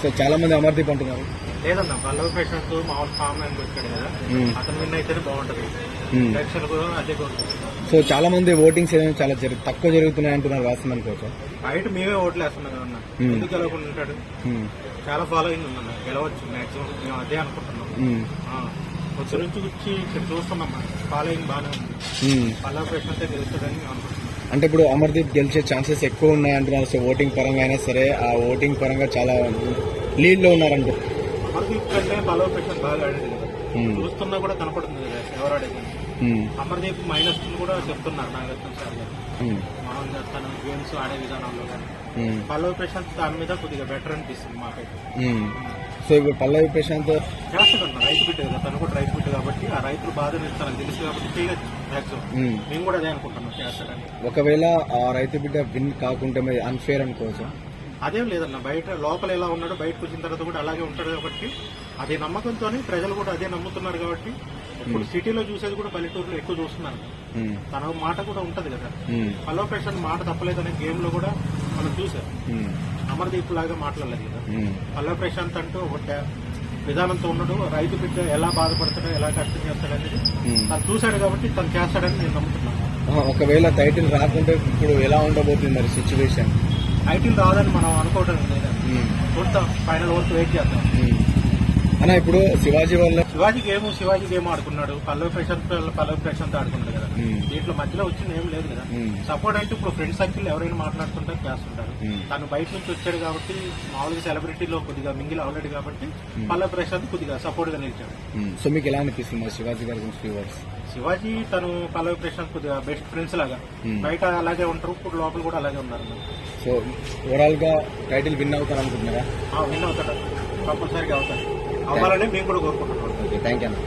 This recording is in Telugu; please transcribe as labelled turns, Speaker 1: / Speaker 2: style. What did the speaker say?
Speaker 1: సో చాలా మంది అమర్దీప్ అంటున్నారు.
Speaker 2: లేదన్న పల్లవి ప్రశాంత్ మామూలు ఫామ్ అని వచ్చాడు కదా, అతను విన్ అయితేనే బాగుంటది. ప్రేక్షకులు కూడా అదే కోరుకుంటున్నారు.
Speaker 1: సో చాలా మంది ఓటింగ్స్ ఏమో చాలా తక్కువ జరుగుతున్నాయి అంటున్నారు వాస్తవం కోసం.
Speaker 2: బయట మేమే ఓట్లు వేస్తున్నాం కదన్నా, ఎందుకు గెలవకుండా ఉంటాడు? చాలా ఫాలోయింగ్ ఉందన్న, గెలవచ్చు మాక్సిమం, మేము అదే అనుకుంటున్నాం. వచ్చి నుంచి వచ్చి ఇక్కడ చూస్తున్నాం, ఫాలోయింగ్ బాగానే ఉంది. పల్లవి ప్రశాంత్ గెలుస్తాడని మేము అనుకుంటున్నాం.
Speaker 1: అంటే ఇప్పుడు అమర్దీప్ గెలిచే ఛాన్సెస్ ఎక్కువ ఉన్నాయి అంటున్నారు. సో ఓటింగ్ పరంగా అయినా సరే ఆ ఓటింగ్ పరంగా చాలా లీడ్ లో ఉన్నారంట.
Speaker 2: అమర్దీప్ కంటే పల్లవి ప్రశాంత్ బాగా ఆడేది కదా, చూస్తున్నా కూడా కనపడుతుంది కదా ఎవరు ఆడేది. అమర్దీప్ మైనస్ కూడా చెప్తున్నారు నాగార్జున సార్ గారు, మామూలుగా తన గేమ్స్ ఆడే విధానంలో కానీ. పల్లవి ప్రశాంత్ దాని మీద కొద్దిగా బెటర్ అనిపిస్తుంది మాకైతే.
Speaker 1: సో ఇప్పుడు పల్లవి ప్రశాంత్
Speaker 2: చేస్తాడన్న, రైతు బిడ్డ కదా, తను కూడా రైతు బిడ్డ కాబట్టి ఆ రైతులు బాధని తనకు తెలుసు కాబట్టి చేయొచ్చు మ్యాక్సిమం. మేము కూడా అదే అనుకుంటున్నాం చేస్తాడని.
Speaker 1: ఒకవేళ ఆ రైతు బిడ్డ విన్ కాకుంటే మరి అన్ఫేర్ అనుకోవచ్చు.
Speaker 2: అదేం లేదన్న, బయట లోపల ఎలా ఉన్నాడో బయటకు వచ్చిన తర్వాత కూడా అలాగే ఉంటాడు కాబట్టి అదే నమ్మకంతోనే ప్రజలు కూడా అదే నమ్ముతున్నారు కాబట్టి. ఇప్పుడు సిటీలో చూసేది కూడా పల్లెటూరులో ఎక్కువ చూస్తున్నారు. తన మాట కూడా ఉంటది కదా, పల్లవి ప్రశాంత్ మాట తప్పలేదనే గేమ్ లో కూడా మనం చూసాం. అమర్దీప్ లాగా మాట్లాడలేదు కదా, పల్లవి ప్రశాంత్ అంటూ ఒక విధానంతో ఉన్నాడు. రైతు బిడ్డ ఎలా బాధపడతాడో ఎలా కష్టం చేస్తాడనేది తను చూశాడు కాబట్టి తను చేస్తాడని నేను నమ్ముతున్నాను.
Speaker 1: ఒకవేళ టైటిల్ రాకుంటే ఇప్పుడు ఎలా ఉండబోతుంది మరి సిచ్యువేషన్?
Speaker 2: టైటిల్ రాదని మనం అనుకోవడం లేదా, చూద్దాం, ఫైనల్ వరకు వెయిట్ చేద్దాం.
Speaker 1: అన్న ఇప్పుడు శివాజీ
Speaker 2: గేమ్ ఆడుకున్నాడు, పల్లవి ప్రశాంత్ ఆడుకున్నాడు కదా, దీంట్లో మధ్యలో వచ్చింది ఏం లేదు కదా. సపోర్ట్ అంటే ఇప్పుడు ఫ్రెండ్ సర్కిల్ ఎవరైనా మాట్లాడుతుంటారు, చేస్తుంటారు. తను బయట నుంచి వచ్చాడు కాబట్టి మామూలుగా సెలబ్రిటీలో కొద్దిగా మింగిల్ ఆల్రెడీ కాబట్టి పల్లవి ప్రశాంత్ కొద్దిగా సపోర్ట్ గా నిలిచాడు.
Speaker 1: సో మీకు ఎలా అనిపిస్తుంది శివాజీ గారి గురించి?
Speaker 2: శివాజీ తను పల్లవి ప్రశాంత్ కొద్దిగా బెస్ట్ ఫ్రెండ్స్ లాగా, బయట అలాగే ఉంటారు, ఇప్పుడు లోపల కూడా అలాగే ఉన్నారు.
Speaker 1: సో ఓవరాల్ గా టైటిల్ విన్ అవుతారు అనుకుంటున్నారా?
Speaker 2: విన్ అవుతాడు, కంపల్సరీగా అవుతాడు, అవ్వాలని మేము కూడా కోరుకుంటున్నాం.
Speaker 1: థ్యాంక్ యూ అన్న.